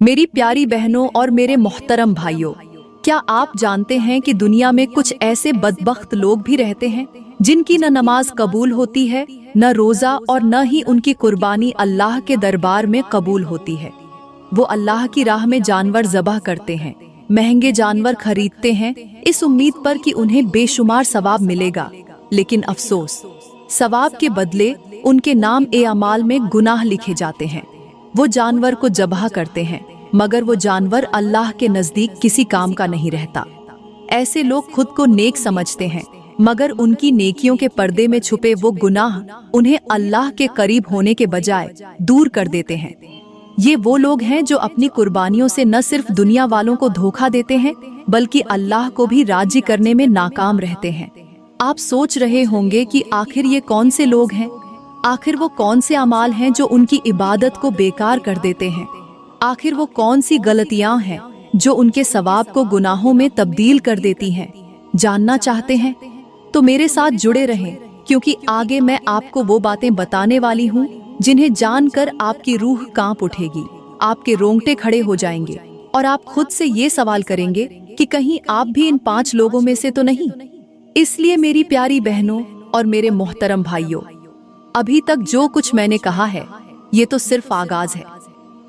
मेरी प्यारी बहनों और मेरे मोहतरम भाइयों, क्या आप जानते हैं कि दुनिया में कुछ ऐसे बदबख्त लोग भी रहते हैं जिनकी न नमाज कबूल होती है, न रोजा और न ही उनकी कुर्बानी अल्लाह के दरबार में कबूल होती है। वो अल्लाह की राह में जानवर ज़बह करते हैं, महंगे जानवर खरीदते हैं इस उम्मीद पर कि उन्हें बेशुमार सवाब मिलेगा, लेकिन अफसोस, सवाब के बदले उनके नाम ए अमाल में गुनाह लिखे जाते हैं। वो जानवर को ज़बह करते हैं मगर वो जानवर अल्लाह के नज़दीक किसी काम का नहीं रहता। ऐसे लोग खुद को नेक समझते हैं मगर उनकी नेकियों के पर्दे में छुपे वो गुनाह उन्हें अल्लाह के करीब होने के बजाय दूर कर देते हैं। ये वो लोग हैं जो अपनी कुर्बानियों से न सिर्फ दुनिया वालों को धोखा देते हैं बल्कि अल्लाह को भी राजी करने में नाकाम रहते हैं। आप सोच रहे होंगे कि आखिर ये कौन से लोग हैं, आखिर वो कौन से अमाल हैं जो उनकी इबादत को बेकार कर देते हैं, आखिर वो कौन सी गलतियां हैं जो उनके सवाब को गुनाहों में तब्दील कर देती हैं। जानना चाहते हैं तो मेरे साथ जुड़े रहें, क्योंकि आगे मैं आपको वो बातें बताने वाली हूँ जिन्हें जानकर आपकी रूह कांप उठेगी, आपके रोंगटे खड़े हो जाएंगे और आप खुद से ये सवाल करेंगे कि कहीं आप भी इन 5 लोगों में से तो नहीं। इसलिए मेरी प्यारी बहनों और मेरे मोहतरम भाइयों, अभी तक जो कुछ मैंने कहा है ये तो सिर्फ आगाज है,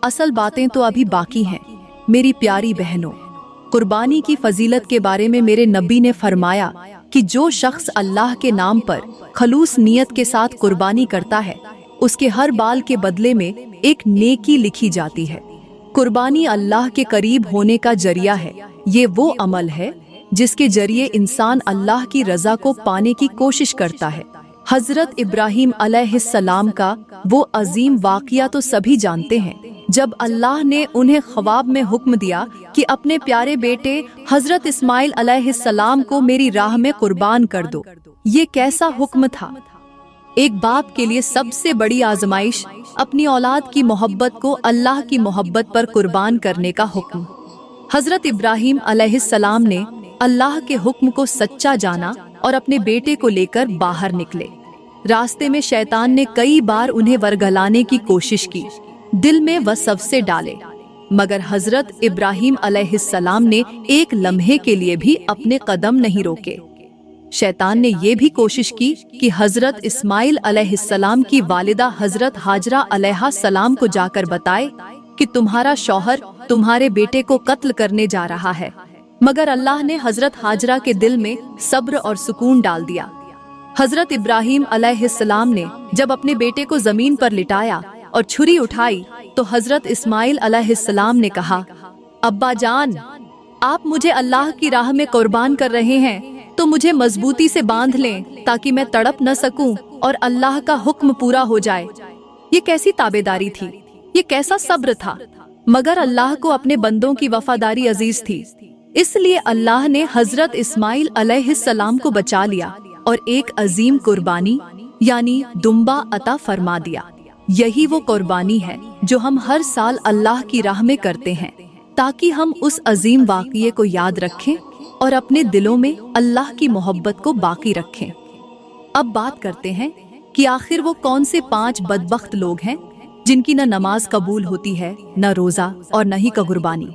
असल बातें तो अभी बाकी हैं। मेरी प्यारी बहनों, कुर्बानी की फजीलत के बारे में मेरे नबी ने फरमाया कि जो शख्स अल्लाह के नाम पर खलूस नियत के साथ कुर्बानी करता है उसके हर बाल के बदले में एक नेकी लिखी जाती है। कुर्बानी अल्लाह के करीब होने का जरिया है। ये वो अमल है जिसके जरिए इंसान अल्लाह की रजा को पाने की कोशिश करता है। हजरत इब्राहीम अलैहिस्सलाम का वो अजीम वाक़या तो सभी जानते हैं, जब अल्लाह ने उन्हें ख्वाब में हुक्म दिया कि अपने प्यारे बेटे हजरत इस्माइल अलैहिस्सलाम को मेरी राह में कुर्बान कर दो। ये कैसा हुक्म था! एक बाप के लिए सबसे बड़ी आजमाइश अपनी औलाद की मोहब्बत को अल्लाह की मोहब्बत पर कुर्बान करने का हुक्म। हजरत इब्राहीम अलैहिस्सलाम ने अल्लाह के हुक्म को सच्चा जाना और अपने बेटे को लेकर बाहर निकले। रास्ते में शैतान ने कई बार उन्हें वरगलाने की कोशिश की, दिल में वसवसे डाले, मगर हजरत इब्राहीम अलैहिस्सलाम ने एक लम्हे के लिए भी अपने कदम नहीं रोके। शैतान ने ये भी कोशिश की कि हजरत इस्माइल अलैहिस्सलाम की वालिदा हजरत हाजरा अलैहिस्सलाम को जाकर बताए कि तुम्हारा शौहर तुम्हारे बेटे को कत्ल करने जा रहा है, मगर अल्लाह ने हजरत हाजरा के दिल में सब्र और सुकून डाल दिया। हजरत इब्राहीम अलैहिस्सलाम ने जब अपने बेटे को जमीन पर लिटाया और छुरी उठाई तो हजरत इस्माइल अलैहिस्सलाम ने कहा, अब्बा जान, आप मुझे अल्लाह की राह में कुर्बान कर रहे हैं तो मुझे मजबूती से बांध लें ताकि मैं तड़प न सकूं और अल्लाह का हुक्म पूरा हो जाए। ये कैसी ताबेदारी थी, ये कैसा सब्र था, मगर अल्लाह को अपने बंदों की वफादारी अजीज थी, इसलिए अल्लाह ने हजरत इस्माइल अलैहिस्सलाम को बचा लिया और एक अजीम कुर्बानी यानी दुम्बा अता फरमा दिया। यही वो कुर्बानी है जो हम हर साल अल्लाह की राह में करते हैं, ताकि हम उस अजीम वाक़ये को याद रखें और अपने दिलों में अल्लाह की मोहब्बत को बाकी रखें। अब बात करते हैं कि आखिर वो कौन से 5 बदबख्त लोग हैं जिनकी न नमाज कबूल होती है, न रोजा और न ही कुर्बानी।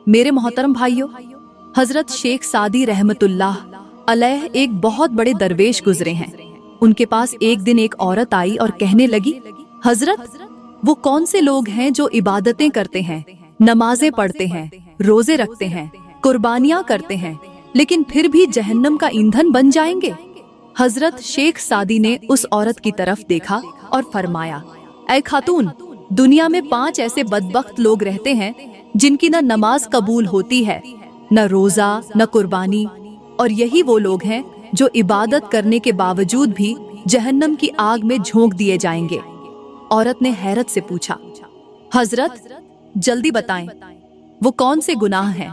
मेरे मोहतरम भाइयों, हजरत शेख सादी रहमतुल्लाह अलैह एक बहुत बड़े दरवेश गुजरे हैं। उनके पास एक दिन एक औरत आई और कहने लगी, हजरत, वो कौन से लोग हैं जो इबादतें करते हैं, नमाजें पढ़ते हैं, रोजे रखते हैं, कुर्बानियां करते हैं, लेकिन फिर भी जहन्नम का ईंधन बन जाएंगे? हजरत शेख सादी ने उस औरत की तरफ देखा और फरमाया, ऐ खातून, दुनिया में 5 ऐसे बदबख्त लोग रहते हैं जिनकी न नमाज कबूल होती है, न रोजा, न कुर्बानी, और यही वो लोग हैं जो इबादत करने के बावजूद भी जहन्नम की आग में झोंक दिए जाएंगे। औरत ने हैरत से पूछा, हजरत, जल्दी बताएं, वो कौन से गुनाह हैं?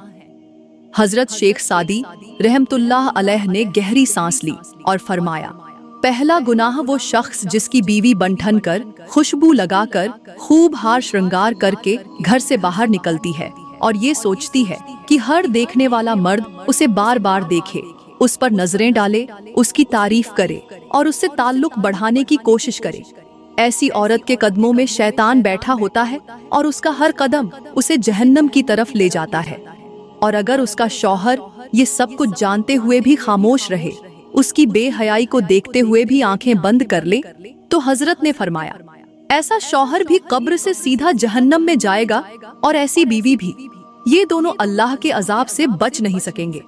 हजरत शेख सादी रहमतुल्लाह अलैह ने गहरी सांस ली और फरमाया, पहला गुनाह वो शख्स जिसकी बीवी बनठन कर, खुशबू लगाकर, खूब हार श्रृंगार करके घर से बाहर निकलती है और ये सोचती है कि हर देखने वाला मर्द उसे बार बार देखे, उस पर नजरें डाले, उसकी तारीफ करे और उससे ताल्लुक बढ़ाने की कोशिश करे। ऐसी औरत के कदमों में शैतान बैठा होता है और उसका हर कदम उसे जहन्नम की तरफ ले जाता है। और अगर उसका शौहर ये सब कुछ जानते हुए भी खामोश रहे, उसकी बेहयाई को देखते हुए भी आंखें बंद कर ले, तो हजरत ने फरमाया, ऐसा शौहर भी कब्र से सीधा जहन्नम में जाएगा और ऐसी बीवी भी। ये दोनों अल्लाह के अजाब से बच नहीं सकेंगे।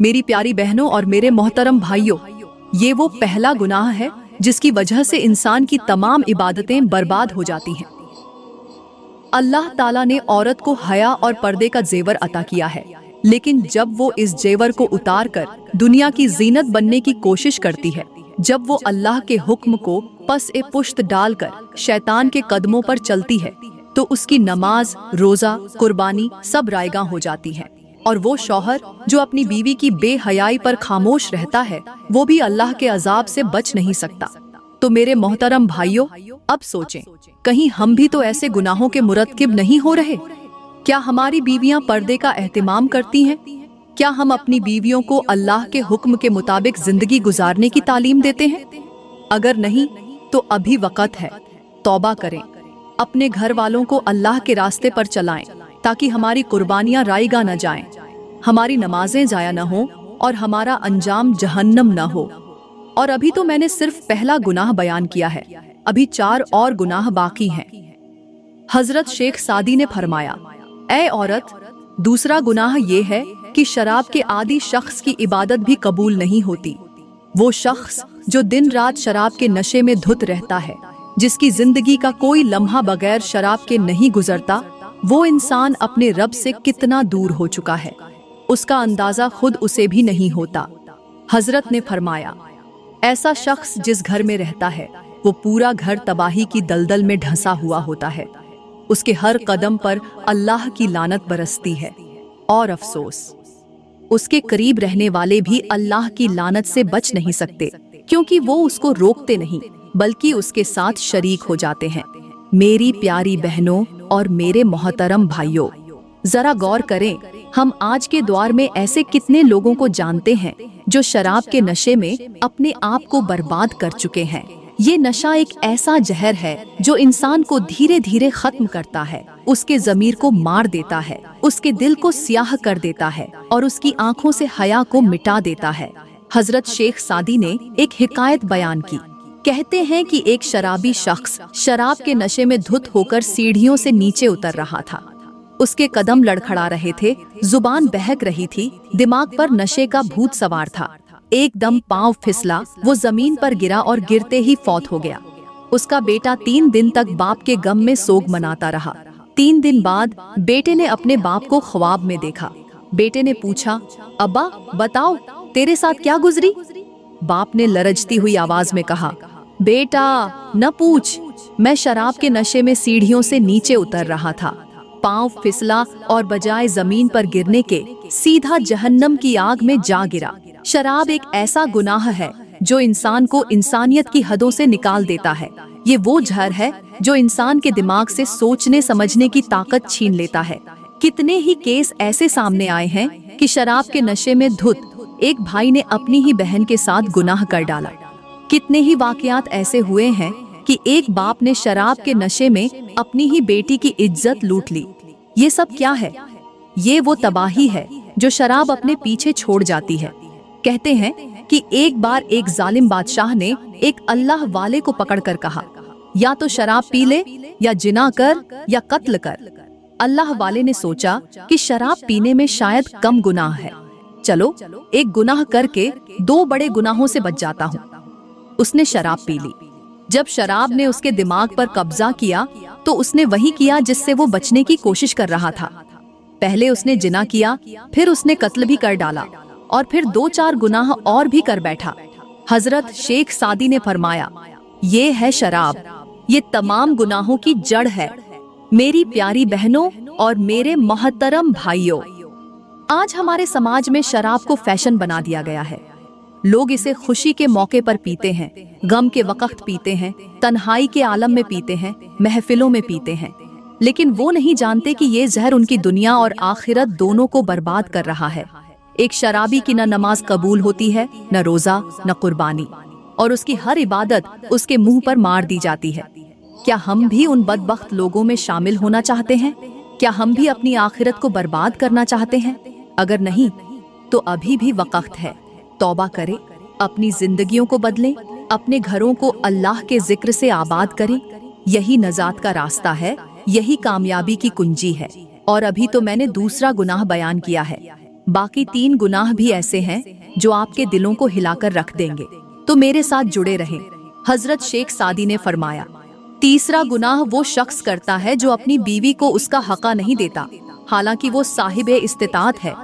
मेरी प्यारी बहनों और मेरे मोहतरम भाइयों, ये वो पहला गुनाह है जिसकी वजह से इंसान की तमाम इबादतें बर्बाद हो जाती हैं। अल्लाह ताला ने औरत को हया और पर्दे का जेवर अता किया है, लेकिन जब वो इस जेवर को उतार कर दुनिया की जीनत बनने की कोशिश करती है, जब वो अल्लाह के हुक्म को पस ए पुश्त डालकर शैतान के कदमों पर चलती है, तो उसकी नमाज, रोजा, कुर्बानी सब रायगा हो जाती है। और वो शौहर जो अपनी बीवी की बेहयाई पर खामोश रहता है, वो भी अल्लाह के अजाब से बच नहीं सकता। तो मेरे मोहतरम भाइयों, अब सोचें, कहीं हम भी तो ऐसे गुनाहों के मुरतकिब नहीं हो रहे? क्या हमारी बीवियां पर्दे का एहतिमाम करती हैं? क्या हम अपनी बीवियों को अल्लाह के हुक्म के मुताबिक जिंदगी गुजारने की तालीम देते हैं? अगर नहीं, तो अभी वक्त है, तौबा करें, अपने घर वालों को अल्लाह के रास्ते पर चलाएं, ताकि हमारी कुर्बानियां रायगा न जाएं, हमारी नमाजें जाया न हो और हमारा अंजाम जहन्नम न हो। और अभी तो मैंने सिर्फ पहला गुनाह बयान किया है, अभी 4 और गुनाह बाकी हैं। हजरत शेख सादी ने फरमाया, ऐ औरत, दूसरा गुनाह ये है कि शराब के आदी शख्स की इबादत भी कबूल नहीं होती। वो शख्स जो दिन रात शराब के नशे में धुत रहता है, जिसकी जिंदगी का कोई लम्हा बगैर शराब के नहीं गुजरता, वो इंसान अपने रब से कितना दूर हो चुका है, उसका अंदाजा खुद उसे भी नहीं होता। हजरत ने फरमाया, ऐसा शख्स जिस घर में रहता है, वो पूरा घर तबाही की दलदल में ढंसा हुआ होता है। उसके हर कदम पर अल्लाह की लानत बरसती है। और अफसोस, उसके करीब रहने वाले भी अल्लाह की लानत से बच नहीं सकते, क्योंकि वो उसको रोकते नहीं, बल्कि उसके साथ शरीक हो जाते हैं। मेरी प्यारी बहनों और मेरे मोहतरम भाइयों, जरा गौर करें, हम आज के दौर में ऐसे कितने लोगों को जानते हैं जो शराब के नशे में अपने आप को बर्बाद कर चुके हैं। ये नशा एक ऐसा जहर है जो इंसान को धीरे धीरे खत्म करता है, उसके ज़मीर को मार देता है, उसके दिल को स्याह कर देता है और उसकी आंखों से हया को मिटा देता है। हजरत शेख सादी ने एक हिकायत बयान की। कहते हैं कि एक शराबी शख्स शराब के नशे में धुत होकर सीढ़ियों से नीचे उतर रहा था। उसके कदम लड़खड़ा रहे थे, जुबान बहक रही थी, दिमाग पर नशे का भूत सवार था। एकदम पांव फिसला, वो जमीन पर गिरा और गिरते ही फौत हो गया। उसका बेटा 3 दिन तक बाप के गम में सोग मनाता रहा। 3 दिन बाद बेटे ने अपने बाप को ख्वाब में देखा। बेटे ने पूछा, अब्बा बताओ, तेरे साथ क्या गुजरी? बाप ने लरजती हुई आवाज में कहा, बेटा न पूछ, मैं शराब के नशे में सीढ़ियों से नीचे उतर रहा था, पांव फिसला और बजाय जमीन पर गिरने के सीधा जहन्नम की आग में जा गिरा। शराब एक ऐसा गुनाह है जो इंसान को इंसानियत की हदों से निकाल देता है। ये वो जहर है जो इंसान के दिमाग से सोचने समझने की ताकत छीन लेता है। कितने ही केस ऐसे सामने आए हैं कि शराब के नशे में धुत एक भाई ने अपनी ही बहन के साथ गुनाह कर डाला। कितने ही वाकयात ऐसे हुए हैं कि एक बाप ने शराब के नशे में अपनी ही बेटी की इज्जत लूट ली। ये सब क्या है? ये वो तबाही है जो शराब अपने पीछे छोड़ जाती है। कहते हैं कि एक बार एक जालिम बादशाह ने एक अल्लाह वाले को पकड़कर कहा, या तो शराब पी ले, या जिना कर, या कत्ल कर। अल्लाह वाले ने सोचा कि शराब पीने में शायद कम गुनाह है, चलो एक गुनाह करके 2 बड़े गुनाहों से बच जाता हूँ। उसने शराब पी ली। जब शराब ने उसके दिमाग पर कब्जा किया तो उसने वही किया जिससे वो बचने की कोशिश कर रहा था। पहले उसने जिना किया, फिर उसने कत्ल भी कर डाला और फिर 2-4 गुनाह और भी कर बैठा। हजरत शेख सादी ने फरमाया, ये है शराब, ये तमाम गुनाहों की जड़ है। मेरी प्यारी बहनों और मेरे मोहतरम भाइयों, आज हमारे समाज में शराब को फैशन बना दिया गया है। लोग इसे खुशी के मौके पर पीते हैं, गम के वक्त पीते हैं, तन्हाई के आलम में पीते हैं, महफिलों में पीते हैं, लेकिन वो नहीं जानते कि ये जहर उनकी दुनिया और आखिरत दोनों को बर्बाद कर रहा है। एक शराबी की न नमाज कबूल होती है, न रोजा, न कुर्बानी। और उसकी हर इबादत उसके मुंह पर मार दी जाती है। क्या हम भी उन बदबख्त लोगों में शामिल होना चाहते हैं? क्या हम भी अपनी आखिरत को बर्बाद करना चाहते हैं? अगर नहीं तो अभी भी वक्त है, तौबा करें, अपनी जिंदगियों को बदलें, अपने घरों को अल्लाह के जिक्र से आबाद करें। यही नजात का रास्ता है, यही कामयाबी की कुंजी है। और अभी तो मैंने दूसरा गुनाह बयान किया है, बाकी 3 गुनाह भी ऐसे हैं जो आपके दिलों को हिलाकर रख देंगे। तो मेरे साथ जुड़े रहें। हजरत शेख सादी ने फरमाया, तीसरा गुनाह वो शख्स करता है जो अपनी बीवी को उसका हक़ नहीं देता, हालांकि वो साहिब इस्तिताअत है।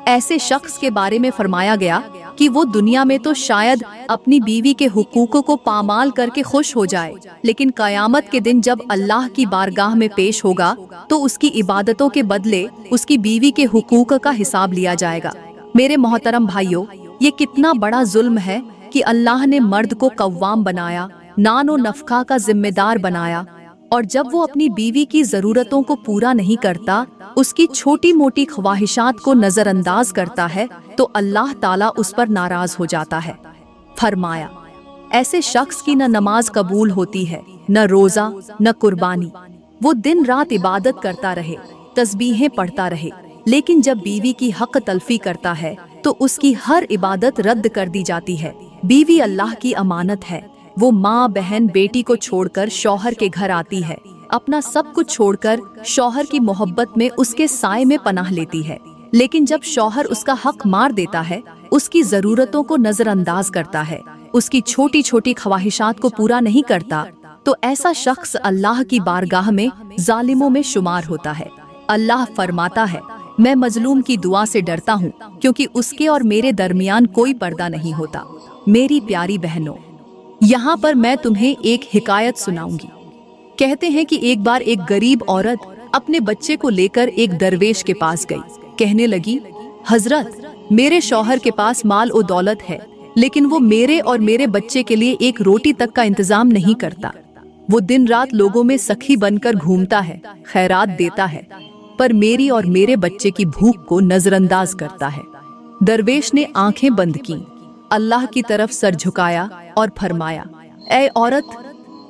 ऐसे शख्स के बारे में फरमाया गया कि वो दुनिया में तो शायद अपनी बीवी के हुकूकों को पामाल करके खुश हो जाए, लेकिन कयामत के दिन जब अल्लाह की बारगाह में पेश होगा तो उसकी इबादतों के बदले उसकी बीवी के हुकूक का हिसाब लिया जाएगा। मेरे मोहतरम भाइयों, ये कितना बड़ा जुल्म है कि अल्लाह ने मर्द को कव्वाम बनाया, नानो नफका का जिम्मेदार बनाया, और जब वो अपनी बीवी की जरूरतों को पूरा नहीं करता, उसकी छोटी मोटी ख्वाहिशात को नजरअंदाज करता है, तो अल्लाह ताला उस पर नाराज हो जाता है। फरमाया, ऐसे शख्स की न नमाज कबूल होती है, न रोजा, न कुर्बानी। वो दिन रात इबादत करता रहे, तस्बीहें पढ़ता रहे, लेकिन जब बीवी की हक तलफी करता है तो उसकी हर इबादत रद्द कर दी जाती है। बीवी अल्लाह की अमानत है। वो माँ, बहन, बेटी को छोड़कर शौहर के घर आती है, अपना सब कुछ छोड़कर शौहर की मोहब्बत में उसके साए में पनाह लेती है। लेकिन जब शौहर उसका हक मार देता है, उसकी जरूरतों को नजरअंदाज करता है, उसकी छोटी छोटी ख्वाहिशात को पूरा नहीं करता, तो ऐसा शख्स अल्लाह की बारगाह में जालिमों में शुमार होता है। अल्लाह फरमाता है, मैं मजलूम की दुआ से डरता हूँ, क्योंकि उसके और मेरे दरमियान कोई पर्दा नहीं होता। मेरी प्यारी बहनों, यहाँ पर मैं तुम्हें एक हिकायत सुनाऊंगी। कहते हैं कि एक बार एक गरीब औरत अपने बच्चे को लेकर एक दरवेश के पास गई। कहने लगी, हजरत, मेरे शौहर के पास माल और दौलत है, लेकिन वो मेरे और मेरे बच्चे के लिए एक रोटी तक का इंतजाम नहीं करता। वो दिन रात लोगों में सखी बनकर घूमता है, खैरात देता है, पर मेरी और मेरे बच्चे की भूख को नजरअंदाज करता है। दरवेश ने आंखें बंद की, अल्लाह की तरफ सर झुकाया और फरमाया, ऐ औरत,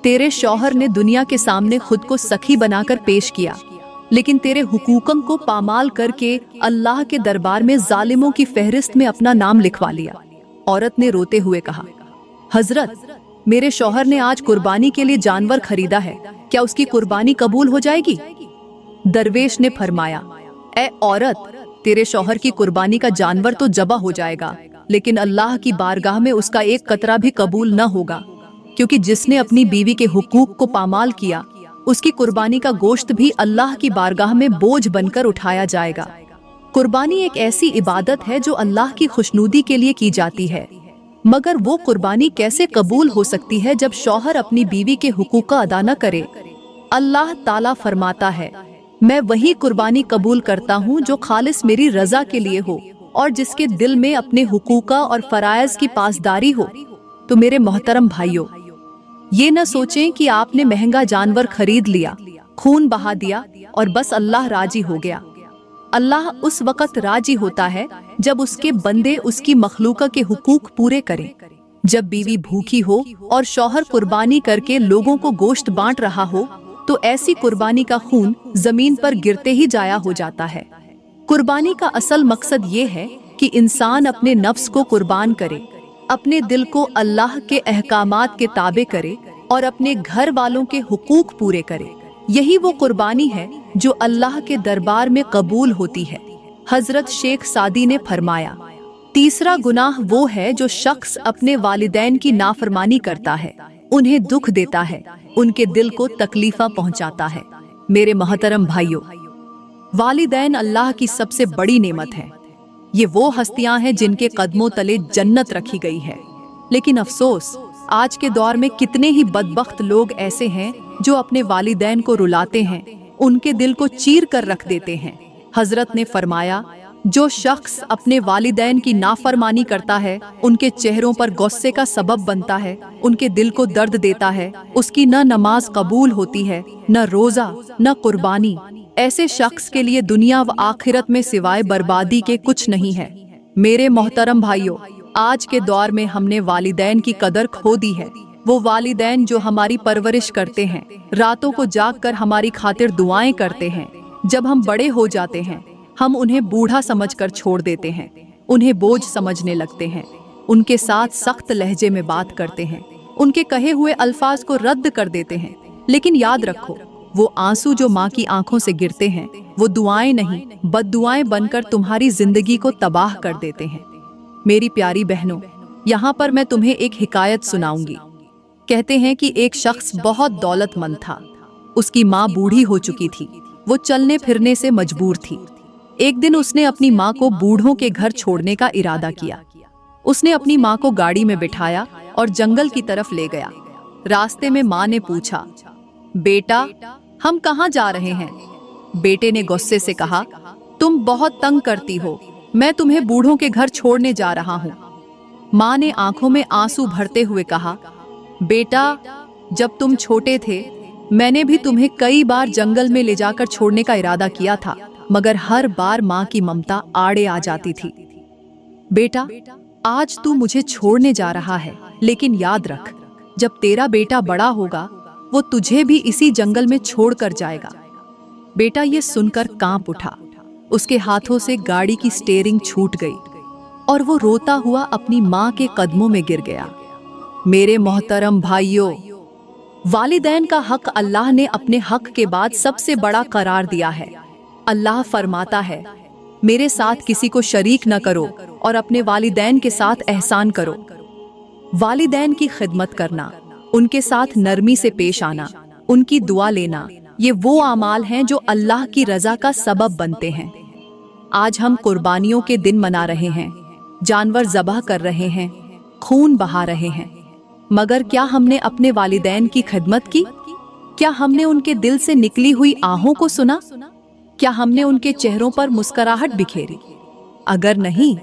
तेरे शौहर ने दुनिया के सामने खुद को सखी बनाकर पेश किया, लेकिन तेरे हुकूकम को पामाल करके अल्लाह के दरबार में जालिमों की फहरिस्त में अपना नाम लिखवा लिया। औरत ने रोते हुए कहा, हजरत, मेरे शौहर ने आज कुर्बानी के लिए जानवर खरीदा है, क्या उसकी कुर्बानी कबूल हो जाएगी? दरवेश ने फरमाया, ऐ औरत, तेरे शौहर की कुर्बानी का जानवर तो जबा हो जाएगा, लेकिन अल्लाह की बारगाह में उसका एक कतरा भी कबूल न होगा, क्योंकि जिसने अपनी बीवी के हुकूक को पामाल किया, उसकी कुर्बानी का गोश्त भी अल्लाह की बारगाह में बोझ बनकर उठाया जाएगा। कुर्बानी एक ऐसी इबादत है जो अल्लाह की खुशनुदी के लिए की जाती है, मगर वो कुर्बानी कैसे कबूल हो सकती है जब शौहर अपनी बीवी के हुकूक का अदा न करे? अल्लाह ताला फरमाता है, मैं वही कुर्बानी कबूल करता हूँ जो खालिस मेरी रजा के लिए हो और जिसके दिल में अपने हुकूका और फराइज की पासदारी हो। तो मेरे मोहतरम भाइयों, ये न सोचें कि आपने महंगा जानवर खरीद लिया, खून बहा दिया और बस अल्लाह राजी हो गया। अल्लाह उस वक़्त राजी होता है जब उसके बंदे उसकी मखलूका के हुकूक पूरे करें। जब बीवी भूखी हो और शौहर कुर्बानी करके लोगों को गोश्त बांट रहा हो, तो ऐसी कुर्बानी का खून जमीन पर गिरते ही जाया हो जाता है। कुर्बानी का असल मकसद ये है कि इंसान अपने नफ्स को कुर्बान करे, अपने दिल को अल्लाह के अहकामात के ताबे करे और अपने घर वालों के हुकूक पूरे करे। यही वो कुर्बानी है जो अल्लाह के दरबार में कबूल होती है। हजरत शेख सादी ने फरमाया, तीसरा गुनाह वो है जो शख्स अपने वालिदैन की नाफरमानी करता है, उन्हें दुख देता है, उनके दिल को तकलीफा पहुंचाता है। मेरे मोहतरम भाइयों, वालिदैन अल्लाह की सबसे बड़ी नेमत है। ये वो हस्तियां हैं जिनके कदमों तले जन्नत रखी गई है। लेकिन अफसोस, आज के दौर में कितने ही बदबख्त लोग ऐसे हैं जो अपने वालिदैन को रुलाते हैं, उनके दिल को चीर कर रख देते हैं। हजरत ने फरमाया, जो शख्स अपने वालिदैन की नाफरमानी करता है, उनके चेहरों पर गुस्से का सबब बनता है, उनके दिल को दर्द देता है, उसकी न नमाज कबूल होती है, न रोजा, न कुर्बानी। ऐसे शख्स के लिए दुनिया व आखिरत में सिवाय बर्बादी के कुछ नहीं है। मेरे मोहतरम भाइयों, आज के दौर में हमने वालिदैन की कदर खो दी है। वो वालिदैन जो हमारी परवरिश करते हैं, रातों को जागकर हमारी खातिर दुआएं करते हैं। जब हम बड़े हो जाते हैं, हम उन्हें बूढ़ा समझकर छोड़ देते हैं, उन्हें बोझ समझने लगते हैं, उनके साथ सख्त लहजे में बात करते हैं, उनके कहे हुए अल्फाज को रद्द कर देते हैं। लेकिन याद रखो, वो आंसू जो माँ की आंखों से गिरते हैं, वो दुआएं नहीं, बद्दुआएं बनकर तुम्हारी जिंदगी को तबाह कर देते हैं। मेरी प्यारी बहनों, यहाँ पर मैं तुम्हें एक हिकायत सुनाऊंगी। कहते हैं कि एक शख्स बहुत दौलतमंद था। उसकी माँ बूढ़ी हो चुकी थी, वो चलने फिरने से मजबूर थी। एक दिन उसने अपनी माँ को बूढ़ों के घर छोड़ने का इरादा किया। उसने अपनी माँ को गाड़ी में बिठाया और जंगल की तरफ ले गया। रास्ते में माँ ने पूछा, बेटा, हम कहाँ जा रहे हैं? बेटे ने गुस्से से कहा, तुम बहुत तंग करती हो, मैं तुम्हें बूढ़ों के घर छोड़ने जा रहा हूँ। माँ ने आंखों में आंसू भरते हुए कहा, बेटा, जब तुम छोटे थे, मैंने भी तुम्हें कई बार जंगल में ले जाकर छोड़ने का इरादा किया था, मगर हर बार माँ की ममता आड़े आ जाती थी। बेटा, आज तू मुझे छोड़ने जा रहा है, लेकिन याद रख, जब तेरा बेटा बड़ा होगा, वो तुझे भी इसी जंगल में छोड़ कर जाएगा। बेटा ये सुनकर कांप उठा। उसके हाथों से गाड़ी की स्टीयरिंग छूट गई और वो रोता हुआ अपनी माँ के कदमों में गिर गया। मेरे मोहतरम भाइयों, वालिदैन का हक अल्लाह ने अपने हक के बाद सबसे बड़ा करार दिया है। अल्लाह फरमाता है, मेरे साथ किसी को शरीक न करो और अपने वालिदैन के साथ एहसान करो। वालिदैन की खिदमत करना, उनके साथ नरमी से पेश आना, उनकी दुआ लेना, ये वो आमाल हैं जो अल्लाह की रजा का सबब बनते हैं। आज हम कुर्बानियों के दिन मना रहे हैं, जानवर ज़बह कर रहे हैं, खून बहा रहे हैं, मगर क्या हमने अपने वालिदैन की खिदमत की? क्या हमने उनके दिल से निकली हुई आहों को सुना? क्या हमने उनके चेहरों पर मुस्कुराहट बिखेरी? अगर नहीं,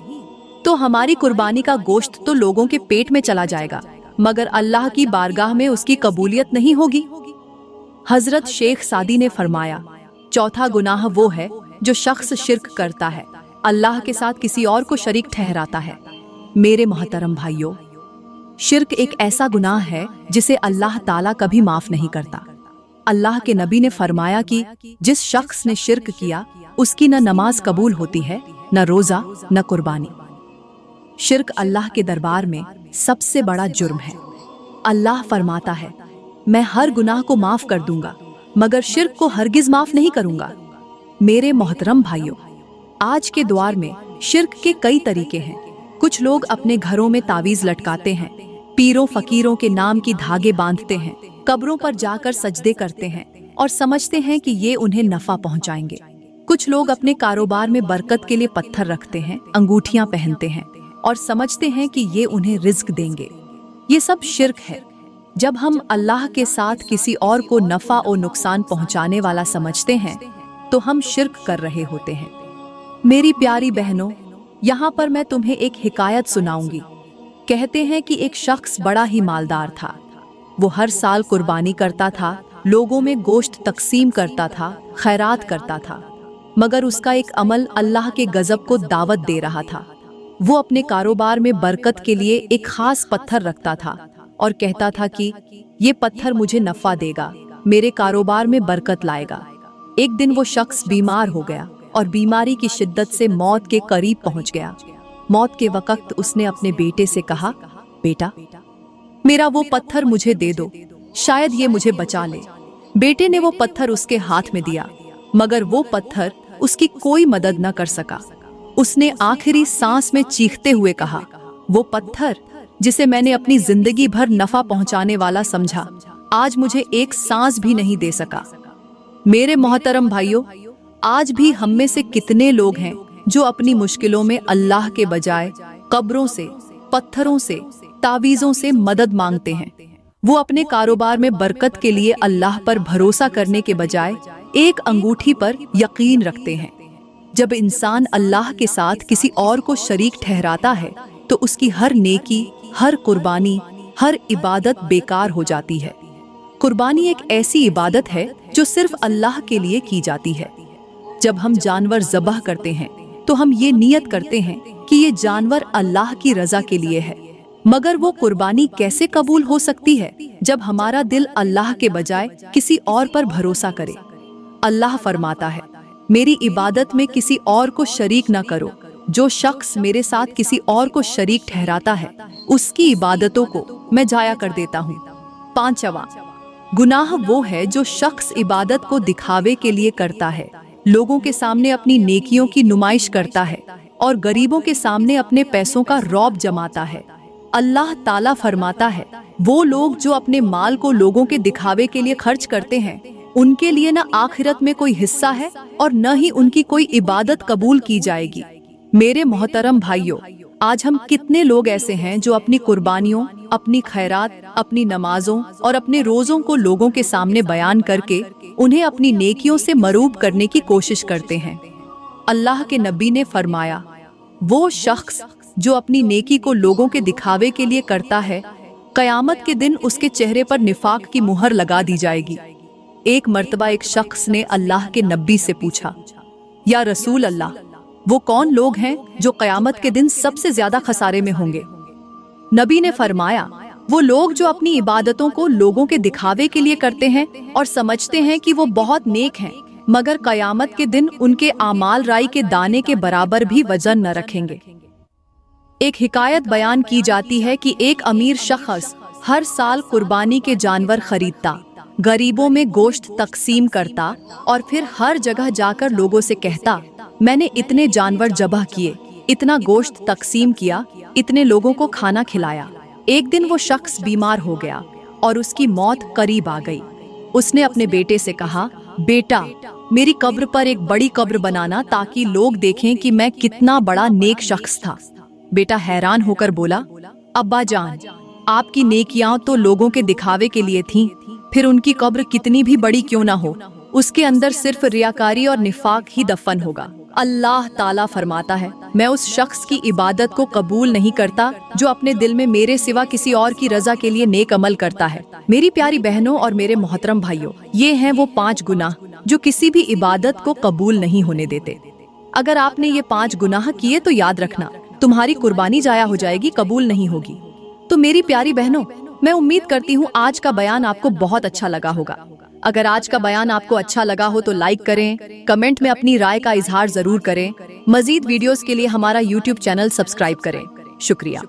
तो हमारी कुर्बानी का गोश्त तो लोगों के पेट में चला जाएगा, मगर अल्लाह की बारगाह में उसकी कबूलियत नहीं होगी। हजरत शेख सादी ने फरमाया, चौथा गुनाह वो है जो शख्स शिर्क करता है, अल्लाह के साथ किसी और को शरीक ठहराता है। मेरे मोहतरम भाइयों, शिर्क एक ऐसा गुनाह है जिसे अल्लाह ताला कभी माफ नहीं करता। अल्लाह के नबी ने फरमाया कि जिस शख्स ने शिर्क किया, उसकी न नमाज कबूल होती है, न रोजा, न कुर्बानी। शिर्क अल्लाह के दरबार में सबसे बड़ा जुर्म है। अल्लाह फरमाता है, मैं हर गुनाह को माफ कर दूंगा, मगर शिर्क को हरगिज माफ नहीं करूंगा। मेरे मोहतरम भाइयों, आज के दौर में शिर्क के कई तरीके हैं। कुछ लोग अपने घरों में तावीज लटकाते हैं, पीरों फकीरों के नाम की धागे बांधते हैं, कब्रों पर जाकर सजदे करते हैं और समझते हैं कि ये उन्हें नफा पहुंचाएंगे। कुछ लोग अपने कारोबार में बरकत के लिए पत्थर रखते हैं, अंगूठियां पहनते हैं और समझते हैं कि ये उन्हें रिज्क देंगे। ये सब शिर्क है। जब हम अल्लाह के साथ किसी और को नफा और नुकसान पहुंचाने वाला समझते हैं, तो हम शिर्क कर रहे होते हैं। मेरी प्यारी बहनों, यहाँ पर मैं तुम्हें एक हिकायत सुनाऊंगी। कहते हैं कि एक शख्स बड़ा ही मालदार था। वो हर साल कुर्बानी करता था, लोगों में गोश्त तकसीम करता था, खैरात करता था, मगर उसका एक अमल अल्लाह के गजब को दावत दे रहा था। वो अपने कारोबार में बरकत के लिए एक खास पत्थर रखता था और कहता था कि ये पत्थर मुझे नफा देगा, मेरे कारोबार में बरकत लाएगा। एक दिन वो शख्स बीमार हो गया और बीमारी की शिद्दत से मौत के करीब पहुंच गया। मौत के वक्त उसने अपने बेटे से कहा, बेटा, मेरा वो पत्थर मुझे दे दो, शायद ये मुझे बचा ले। बेटे ने वो पत्थर उसके हाथ में दिया, मगर वो पत्थर उसकी कोई मदद न कर सका। उसने आखिरी सांस में चीखते हुए कहा, वो पत्थर जिसे मैंने अपनी जिंदगी भर नफा पहुंचाने वाला समझा, आज मुझे एक सांस भी नहीं दे सका। मेरे मोहतरम भाइयों, आज भी हम में से कितने लोग हैं जो अपनी मुश्किलों में अल्लाह के बजाय कब्रों से, पत्थरों से, तावीज़ों से मदद मांगते हैं। वो अपने कारोबार में बरकत के लिए अल्लाह पर भरोसा करने के बजाय एक अंगूठी पर यकीन रखते हैं। जब इंसान अल्लाह के साथ किसी और को शरीक ठहराता है, तो उसकी हर नेकी, हर कुर्बानी, हर इबादत बेकार हो जाती है। कुर्बानी एक ऐसी इबादत है जो सिर्फ अल्लाह के लिए की जाती है। जब हम जानवर ज़बह करते हैं, तो हम ये नियत करते हैं कि ये जानवर अल्लाह की रजा के लिए है। मगर वो कुर्बानी कैसे कबूल हो सकती है जब हमारा दिल अल्लाह के बजाय किसी और पर भरोसा करे। अल्लाह फरमाता है, मेरी इबादत में किसी और को शरीक न करो। जो शख्स मेरे साथ किसी और को शरीक ठहराता है, उसकी इबादतों को मैं जाया कर देता हूँ। पांचवा, गुनाह वो है जो शख्स इबादत को दिखावे के लिए करता है, लोगों के सामने अपनी नेकियों की नुमाइश करता है और गरीबों के सामने अपने पैसों का रौब जमाता है। अल्लाह ताला फरमाता है, वो लोग जो अपने माल को लोगों के दिखावे के लिए खर्च करते हैं, उनके लिए न आखिरत में कोई हिस्सा है और न ही उनकी कोई इबादत कबूल की जाएगी। मेरे मोहतरम भाइयों, आज हम कितने लोग ऐसे हैं जो अपनी कुर्बानियों, अपनी खैरात, अपनी नमाजों और अपने रोज़ों को लोगों के सामने बयान करके उन्हें अपनी नेकियों से मरूब करने की कोशिश करते हैं। अल्लाह के नबी ने फरमाया, वो शख्स जो अपनी नेकी को लोगों के दिखावे के लिए करता है, क़यामत के दिन उसके चेहरे पर निफाक की मुहर लगा दी जाएगी। एक मर्तबा एक शख्स ने अल्लाह के नबी से पूछा, या रसूल अल्लाह, वो कौन लोग हैं जो क़यामत के दिन सबसे ज्यादा खसारे में होंगे? नबी ने फरमाया, वो लोग जो अपनी इबादतों को लोगों के दिखावे के लिए करते हैं और समझते हैं कि वो बहुत नेक हैं, मगर क़यामत के दिन उनके आमाल राई के दाने के बराबर भी वजन न रखेंगे। एक हिकायत बयान की जाती है कि एक अमीर शख्स हर साल कुर्बानी के जानवर खरीदता, गरीबों में गोश्त तकसीम करता और फिर हर जगह जाकर लोगों से कहता, मैंने इतने जानवर ज़बह किए, इतना गोश्त तकसीम किया, इतने लोगों को खाना खिलाया। एक दिन वो शख्स बीमार हो गया और उसकी मौत करीब आ गई। उसने अपने बेटे से कहा, बेटा, मेरी कब्र पर एक बड़ी कब्र बनाना ताकि लोग देखें कि मैं कितना बड़ा नेक शख्स था। बेटा हैरान होकर बोला, अब्बा जान, आपकी नेकियां तो लोगों के दिखावे के लिए थीं, फिर उनकी कब्र कितनी भी बड़ी क्यों ना हो, उसके अंदर सिर्फ रियाकारी और निफाक ही दफन होगा। अल्लाह ताला फरमाता है, मैं उस शख्स की इबादत को कबूल नहीं करता जो अपने दिल में मेरे सिवा किसी और की रजा के लिए नेक अमल करता है। मेरी प्यारी बहनों और मेरे मोहतरम भाइयों, ये हैं वो 5 गुनाह जो किसी भी इबादत को कबूल नहीं होने देते। अगर आपने ये 5 गुनाह किए तो याद रखना, तुम्हारी कुर्बानी जाया हो जाएगी, कबूल नहीं होगी। तो मेरी प्यारी बहनों, मैं उम्मीद करती हूँ आज का बयान आपको बहुत अच्छा लगा होगा। अगर आज का बयान आपको अच्छा लगा हो तो लाइक करें, कमेंट में अपनी राय का इजहार जरूर करें। मजीद वीडियोस के लिए हमारा YouTube चैनल सब्सक्राइब करें। शुक्रिया।